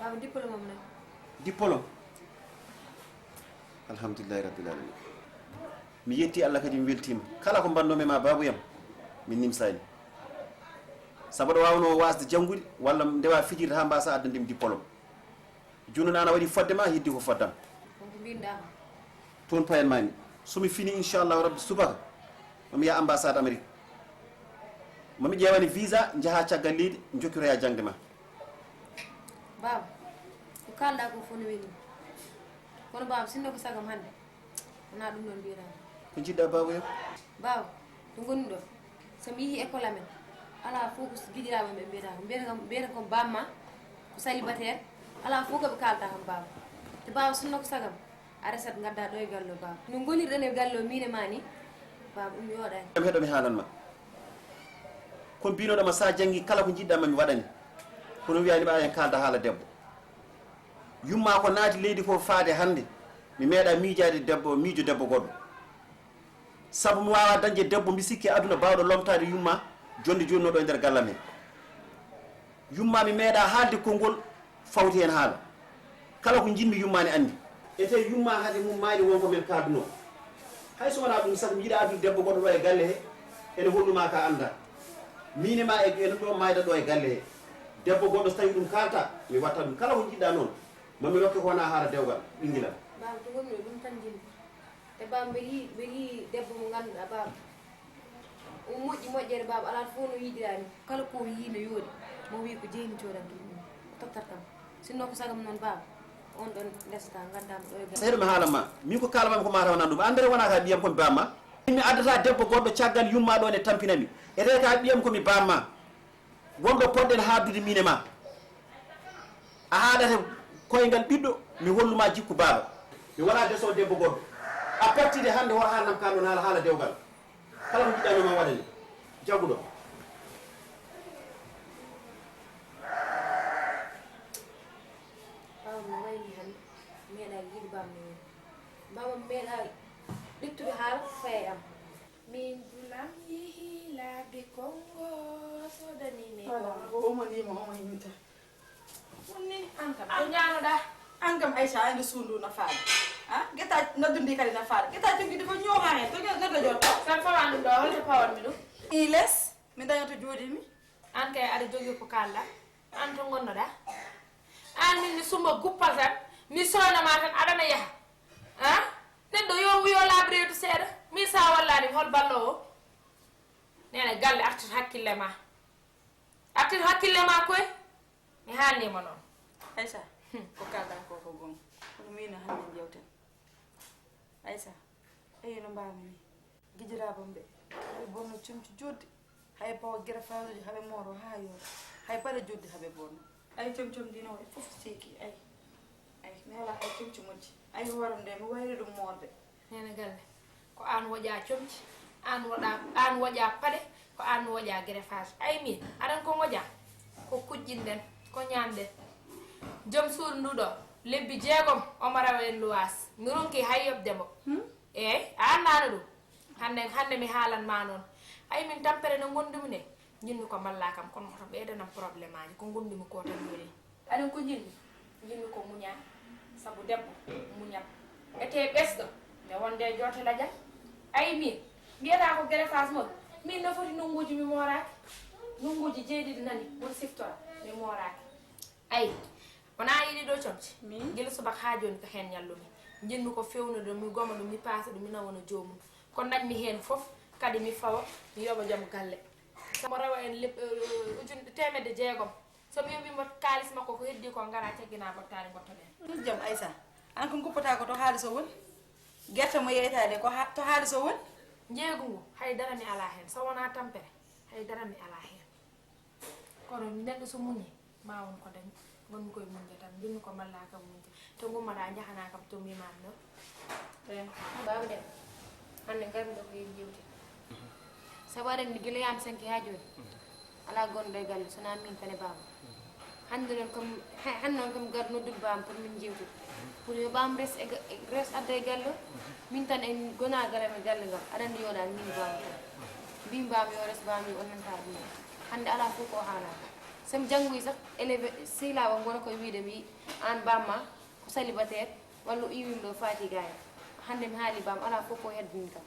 baba diplôme am nag diplôme alhamdulillahi rabbil alamin mi yetti Allah kadi mi weltima kala ko bannomi ma babuyam min nimsani sabu ɗo wawno wasde janggude walla ndewa fijirde ha mbasa addandemi diplôme joni nana waɗi fodde ma heddi ko foddam donc mbindama toon payanmami somi fini inchallahu rabbi subaka mami yaha ambassade amérique mami ƴewani visa jaaha caggal leydi jokkitoya jangde ma baba ko kalɗa ko fof no weeli kono baba sinno ko sagam hande wona ɗum ɗon mbirani ko jiɗɗa baboyam baba to gonni ɗo somi yeehi école amen ala fof ko guiɗiraɓe ɓe mbiyata kom bamma ko célibataire ala fof koɓe kalta kam baba te baba sinno ko sagam a resat gadda ɗo e gallo baba no gonirɗen e gallo mine ma ni baba ɗum yooɗani ɗum heɗomi haalanma kono mbinoɗama sa janggi kala ko jiɗɗa mami waɗani kono wiyanima a hen kalda haala debbo yumma ko naati leydi ko faade hande mi meeɗa miijade debbo miijo debbo goɗɗo saabu mi wawa dañde debbo mbi sikki aduna bawɗo lomtade yumma jonde joni no ɗo e nder gallam hen yumma mi meeɗa haalde konngol fawti hen haala kala ko jinmi yummani andi e tawi yumma haade mum maali wonko men kalduno hay so wona ɗum sago mi yiɗa adude debbo goɗɗo ɗo e galle he ene holluma ka anda mine ma ene ɗo mayda ɗo e galle he debbo goɗɗo so tawi ɗum kalta mi watta ɗum kala ko jiɗɗa noon mami rokke ko wona haala dewgal ɓinguilam baba to gonmi ɗo ɗum tan jinmi te baba mbeɗa yi debbo mo ganduɗa baba o moƴƴi moƴƴere baba ala fof no yiɗirani kala ko yi no yooɗi mo wi ko jeyni coɗanki ɗum tottat kam sinno ko sagam noon baba on ɗon ndesata gaddama ɗo e gal seeɗo mi haalanma min ko kalamami ko mataw nan ɗum andere wona ka ɓiyam komi bamma mi addata debbo goɗɗo caggal yumma ɗon e tampinami ete ka ɓiyam komi bamma wonɗo poɗɗen haadude mine ma a haɗata koyngal ɓiɗɗo mi holluma jikku baaba mi wona deso debbo goɗɗo a partir hande ho haalnam ka ɗon haala dewgal kala ko jiɗɗanoma waɗani jagguɗo baba mi wayni hande meeɗa yiiɗi baba no woni baba meeɗa ɗittude haala faye am min dulam yehi laabi kongo sodanine omo yimta wonni an kam a ñanoɗa an kam Aïcha ande suundu no faade guetta noddundi kadi no faade guetta joguide ko ñooha hen to neddo jotto tan fawa ɗum ɗo holto pawanmi ɗum i less mi dañoto jooɗimi an kay aɗa jogui ko kalɗa an to gonnoɗa an min mi sumba guppal tan mi soynama tan aɗana yaaha neɗɗo yo wiyo laabireedu seeɗa min sa wallani hol ballo o nene galle artir hakkille ma koye mi haalnima noon Aïcha ko kalɗa ko gonga kono min hande jewten Aïcha eyi no mbami ni guijirabam ɓe haɓe bonno comci joddi hay bawa guera fanuji haɓe moro ha yoora hay baɗa joddi haɓe bonno ay comcom dino e foof seeki ay mi ala hay comci moƴƴi ay hooram nde mi wayri ɗum morde nene galle ko an woƴa comci an woƴa paɗe ko an woƴa greffage ay min aɗan ko woƴa ko kuƴƴinɗen ko ñamɗen joom suudu nduɗo lebbi 6 omo rawa en luwas mi ronki hay yobdemo eyyi a annano ɗum hande mi haalanma noon ay min tampere no gondumi ne jinmi ko balla kam kono moto ɓeydanam probléme aji ko gondumi ko tan yoni aɗan ko jinmi ko muña saabu debbo muñam ete ɓesɗo mi wonde joote ladial ay min mbiyata ko greffage moon min no foti nonnguji mi moraki nonnguji 7 nani won siftora mi moraki ayi wona yiɗi ɗo comci guila subaka ha joni ko hen ñallumi jinmi ko fewnude mi goma ɗum mi paasa ɗum mi nawana jomum ko dañmi hen foof kadi mi fawa mi yoɓa joom galle somo rawa en ujunde 600 somi yoɓimo kalis makko ko heddi ko gara teggina bottani gottoɗen jam Aïssa an ko guppata ko to haali so woni guerte mo yeytade ko to haali so woni jeegu ngu haydara mi ala hen so wona tampere haydara mi ala hen kono neɗɗo so muñi ma won ko dañi gonmi koye muñde tan jinmi ko balla kam muñde to gummata jahana kam to mimani ɗo baba dem hande garmi ɗo ko yen jewti sabu aɗa andi guila yam 5 ha joni ala gonɗo e galle sona min tan e baba hande noon kam gar noddude bam pour min jewtude pour yo bam res adda e galle min tan en gonagal e galle ngam aɗa andi yoɗa min bam tan mbimi bam yo res bam yo onnanta ɗum hande ala fof ko haalaka sam jangguy sax élevé silawa gona koye wiide mi an bamma ko célibataire walla o iwim ɗo faati gaye hande mi haali bam ala fof ko heddini kam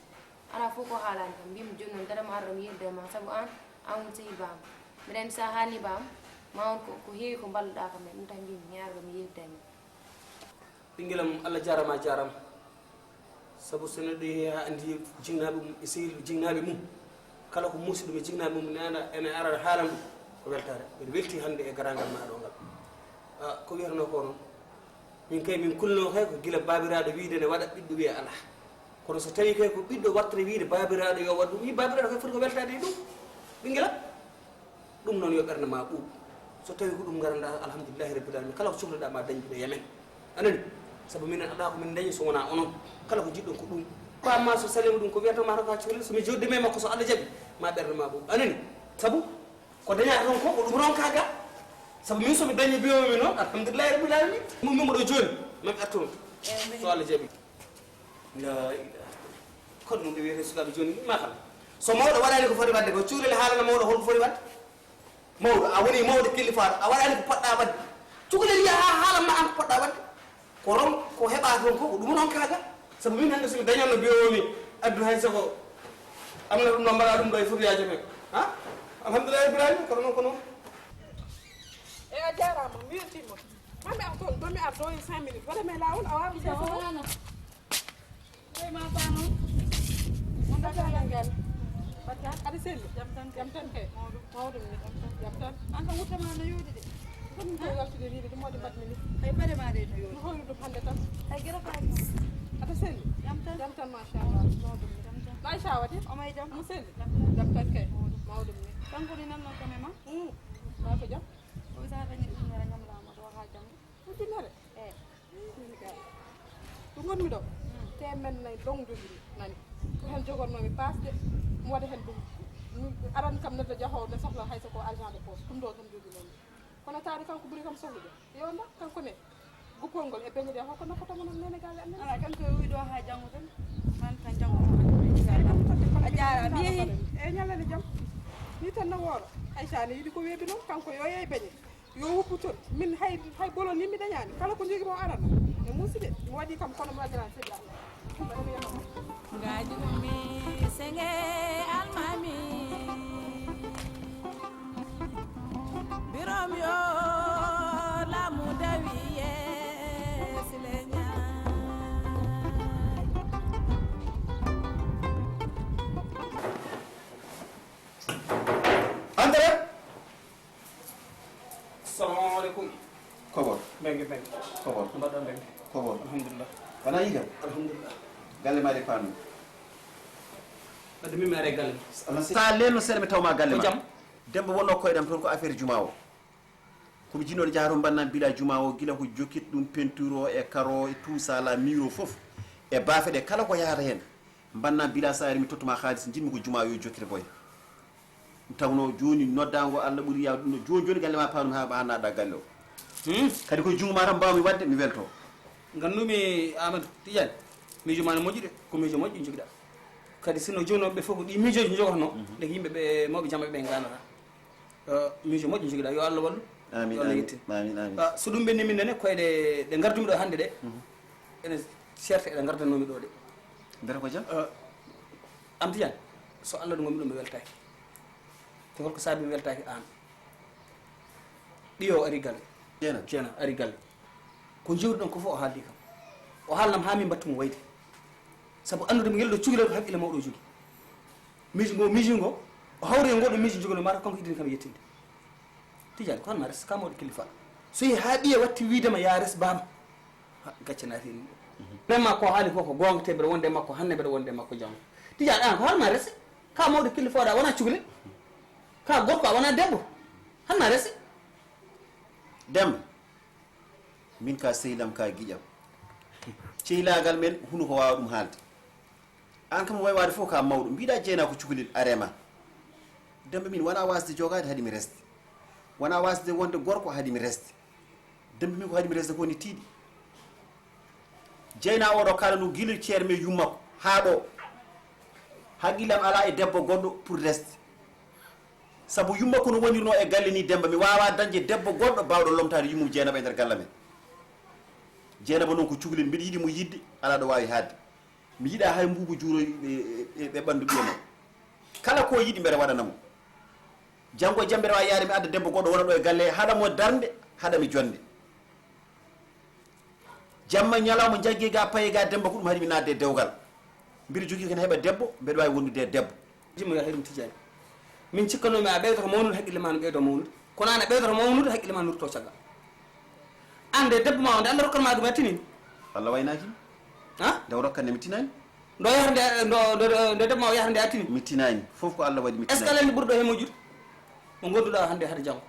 ala fof ko haalani kam mbimi joni noon dara mi arɗo mi yirdema saabu an woni sehi bam mbiɗa andi sa haali bam ma on ko heewi ko balluɗa kam ɗum tan mbimi mi arɗo mi yirdani ɓinguelam Allah jarama sabu so neɗɗo yeehi ha andi jingnaɓe mum e sehil jingnaɓe mum kala ko muusi ɗum e jingnaɓe mum ene ara haalan ɗum ko weltare mbeɗa welti hande e garagal maɗo ngal ko wiyatano ko noon min kay min kulno hay ko guila babiraɗo wiide ne waɗa ɓiɗɗo wiya ala kono so tawi kay ko ɓiɗɗo wartata wiide babiraɗo yo waɗ ɗum wi babiraɗo kay foti ko weltade e ɗum ɓinguela ɗum noon yo ɓerde ma ɓuuɓ so tawi ko ɗum garanda alhamdulillahi rabbil alamin kala ko cohluɗa ma dañduɗo yamen anani sabu minen aɗa ko min dañi so wona onon kala ko jiɗɗon ko ɗum pamma so salima ɗum ko wiyatoma to ka cohli somi joddima makko so Allah jaaɓi ma ɓerde ma ɓuuɓ anani sabu ko dañata ton ko ko ɗum ron kaga sabu min somi dañi biyomi noon alhamdulillahi rabbil alamin mimo ɗo joni mami artuma so Allah jaaɓi la ilaha kono ɗum ɓe wiyete sukaɓe joni ma kala so mawɗo waɗani ko foti wadde ko cuurel haalana mawɗo holko foti wadde mawɗo a woni mawɗo killifaɗo a waɗani ko poɗɗa wadde cukalel yiya ha haalanma an ko poɗɗa wadde ko ron ko heɓa toon ko ɗum ron kaga sabu min hannde somi dañanno biyomi addu hay sago amna ɗum ɗo mbaɗa ɗum ɗo e furiyaji men ha alhamdulillahi rabbil alamin kono noon ko noon e a jarama mi weltima mami ar toon bomi ar ɗo e 5 minutes waɗame lawol a wawi jawano ma bano on dagangal batta aɗa selli jam tan kay mawɗum ni jam tan an kam wuttama no yooɗi de ɗum ko weltude wiide ɗum waɗi mbatmi ni hay paɗe ma de no yooɗi no hoyru ɗum hande tan hay guera faani aɗa selli jam tan machallah mawɗum ni jam tan Aïcha wati omay jam mo selli jam tan kay mawɗum ni kanko ni nanno kame ma ba ko jam o sa dañi ɗum wara ngam lama do ha jam ɗumtinere ɗum gonmi ɗo temen nayi dong jogui nani ko hen jogornomi pasde mo waɗa hen ɗum aran kam neɗɗo jahowo ne sohla hayso ko argent de poche ɗum ɗo tan jogui noon kono taade kanko ɓuuri kam sohlude yonda kanko ne guppol ngol e beñe ɗe holko nafatamo noon nene galle amen ala kanko wi ɗo ha janggo tan man tan janggo a jaara mi yeehi e ñallane jaam ni tan no wooro Aïcha ne yiɗi ko weeɓi noon kanko yo yeey beñe yo wuppu toon min hay bolon ni mi dañani kala ko jogui mo arana e muuside mi waɗi kam kono mi waɗirani seɗɗa ngaji mi senge almami birom yo lamu dawiye silenya Andre assalamu aleykum kobor bengue kobor mbaɗɗon bengue kobor alhamdulillah wona yiga alhamdulillah galle maɗe panu wadde min mi are galle sa lenno seeɗa mi tawma galle ko ma jaam dembo wonno koyɗam toon ko affaire juma o komi jinnoɗo jaato bannan bila juma o gila ko jokkit ɗum peinture o e karo e tout ça la mur o foof e baafe ɗe kala ko yahata hen bannan bila saari mi tottuma haalis jinmi ko juma yo jokkite boye tawno joni noddago Allah ɓuuri yawde ɗum ɗo joni galle ma panum ha naɗa galle o kadi koye jungo ma tan mbawmi wadde mi welto gandumi Amadou Tidiane miijo ma ne moƴƴi de ko miijo moƴƴi joguiɗa kadi sinno joni ɓe fof ko ɗi miijoji jogotono ɗe ko yimɓeɓe mawɓe jamɓe ɓe ganata miijo moƴƴi joguiɗa yo Allah wallu amin yo Allah yetti amin amin so ɗum ɓenni min nene koyɗe ɗe gardumi ɗo hannde ɗe ene certe eɗe gardanomi ɗo ɗe mbete ko jam am Tidiane so Allah ɗo gomi ɗo mi weltaki te holko saabi mi weltaki an ɗiyo ari galle jeena ari galle ko jewɗiɗon ko fof o haaldi kam o haalnam ha min mbattumo wayde saabu andude mo yelɗo cukalel ko haqqille mawɗo jogui miiji ngo o hawri e goɗɗo miiji jogono mata kanko idini kam yettinde Tidiane ko hanma res ka mawɗo killifa so yehi ha ɓiye watti widema ya res bama gacce natini vraiment ko haali ko ko gonga te mbeɗa wonde makko hande mbeɗa wonde makko janggo Tidiane an ko hanma rese ka mawɗo killifoɗa wona cukalel ka gorko a wona debbo hanma rese demba min ka sehilam ka guiƴam cehilagal men huno ko wawa ɗum haalde an kam way wade fof ka mawɗo mbiɗa jeeyna ko cukalel arema demba min wona wasde jogade haade mi resde wona wasde wonde gorko haade mi resde demba min ko haade mi resde ko ni tiiɗi jeyna oɗo kala no guila ceere me yummako ha ɗo haqqillam ala e debbo goɗɗo pour resde sabu yumma kono wonirno e galle ni Demba mi wawa dañde debbo goɗɗo bawɗo lomtade yummum Dieynaba e nder galle men Dieynaba noon ko cukalel mbiɗa yiɗi mo yidde ala ɗo wawi hadde mi yiɗa hay mbubu juuro ɓe ɓandu ɓiyama kala ko yiɗi mbeɗa waɗanamo janggo e jaam mbeɗa wawi yaade mi adda debbo goɗɗo wona ɗo e galle haɗamo darde haɗami jonde jamma ñalawma jaggi ga paye ga Demba ko ɗum haɗi mi nadde dewgal mbiɗa jogui kene heeɓa debbo mbeɗa wawi wondude e debbo jimmo ya heɗum tijani min cikkanomi a ɓeydata mawnude haqqille ma no ɓeydo mawnude kono an a ɓeydata mawnude haqqille ma nurto caggal ande debbo ma o nde Allah rokkanma ɗum a tinini Allah waynakimi nde o rokkande mi tinani ndo yahande ndo debbo ma o yahande a tini mi tinani fof ko Allah waɗi mi est ce que alende ɓurɗo he moƴƴude mo gonduɗa hande haade janggo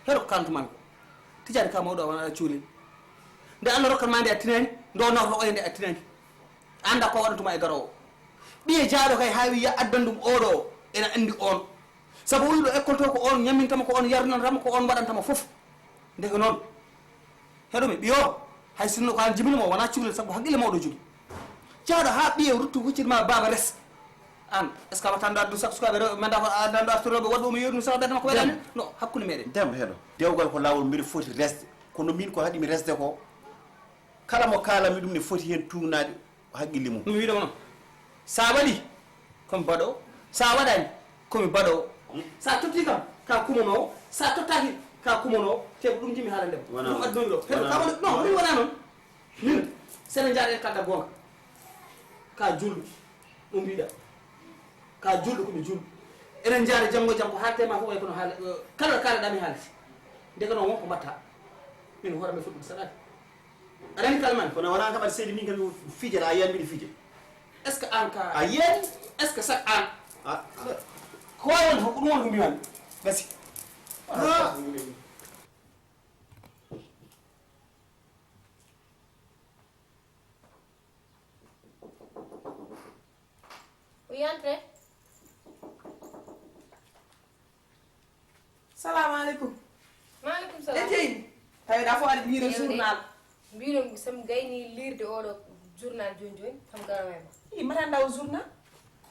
heɗo ko kantuman ko tijani ka mawɗo wona aɗa cuulel nde Allah rokkanma nde a tinani ndo nawto oye nde a tinani anda ko waɗantuma e garowo ɓiye jaaɗo kay ha wiya addan ɗum oɗo o ene andi on sabu wiɗo école to ko on ñammintama ko on yarnantama ko on waɗantama foof ndeke noon heɗumi ɓiyo hay sinno ko an jibinimo wona cukalel sabu haqqille mawɗo jogui jaaɗo ha ɓiye ruttu huccitima baba res an est ce que watta nda ɗum sak sukaɓe manda ko adanɗo artoroɓe waɗɗomo yeeru ɗum sawa ɓerdema ko weɗani non hakkude meɗen Demba heɗo dewgal ko lawol mbiɗa foti resde kono min ko haɗimi resde ko kala mo kalami ɗum ne foti hen tumnade haqqille mum ɗum wiɗoma noon sa waɗi komi baɗo sa waɗani komi baɗo sa totti kam ka kumanowo sa tottaki ka kumanowo te ko ɗum jimi haala ndem ɗum addunomi ɗo heɗo kawaɗo non ɗum wona noon min sene jaaɗen kalda gonga ka julɗo ɗum mbiɗa ka julɗo komi julɗo enen jaade janggo jam ko haaltema fof way kono haala kala ɗo kaleɗami haalati ndeka noon wonko mbatta min hoorami fuɗɗude saɗade aɗa andi kalmani kono wona kam aɗa seydi min kam fijata a yiyani mbiɗa fiije est ce que an ka a yiyani est ce que sak an ko wawi wonde fof ko ɗum woni ko mbimami gasi Oui, entrez. Salamu alaikum. Maaleykum E salam. jeyni tawiɗa fof aɗa ɓiino Yewde. journal. Mbiɗo sam gayni lirde oɗo journal joni joni kam garawema. I mata ndaw journal.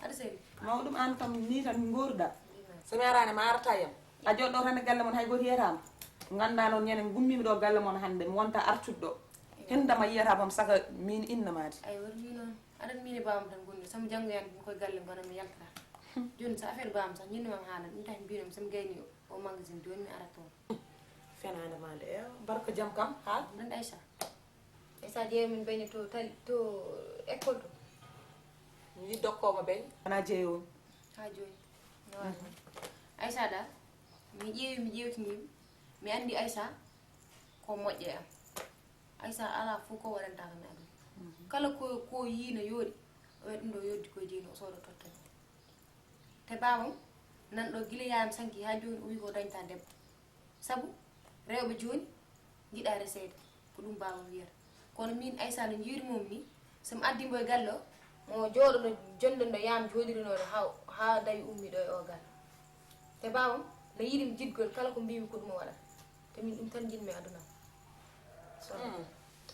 Aɗa seri. Maw ɗum an kam ni tan goruɗa. So mi arani ma arata yam. A joɗɗo tan e galle mon hay goto yiyatama. Ganda noon ñanden gummimi ɗo galle mon hande mi wonta artude ɗo. Hendama yiyata mom saka min innamade. Ay won mi noon aɗan mine bawam tan gonɗo sam janggoyande ɗum koye galle gona mi yaltata joni so affaire bawam sax ñinnomam haala ɗum tahi mbinomi sam gayni o magasin joni mi ara toon Fenade mande e barka jam kam ha. nan Aïcha Aïcha ƴeewi min bayni to tali to école to Mi dokkoma beñ. Ana jeeyomi. ha joni no wawi noon Aïcha dal mi ƴewtinimi mi andi Aïcha ko moƴƴe am Aïcha ala fof ko waɗantaka mi aduna kala ko yiino yooɗi o wiya ɗum ɗo yoddi koye diino o soodo tottani te bamam nan ɗo guila yami sanki ha joni o wi ko dañta debbo saabu rewɓe joni jiiɗa resede ko ɗum bamam wiyata kono min Aïssa no jiirimum ni somi addimo e galle o mo jooɗo no jonde no yam joɗirinoɗo ha dawi ummiɗo e o galle te bamam no yiɗimi jiɗgol kala ko mbimi ko ɗum o waɗata te min ɗum tan jinmi aduna so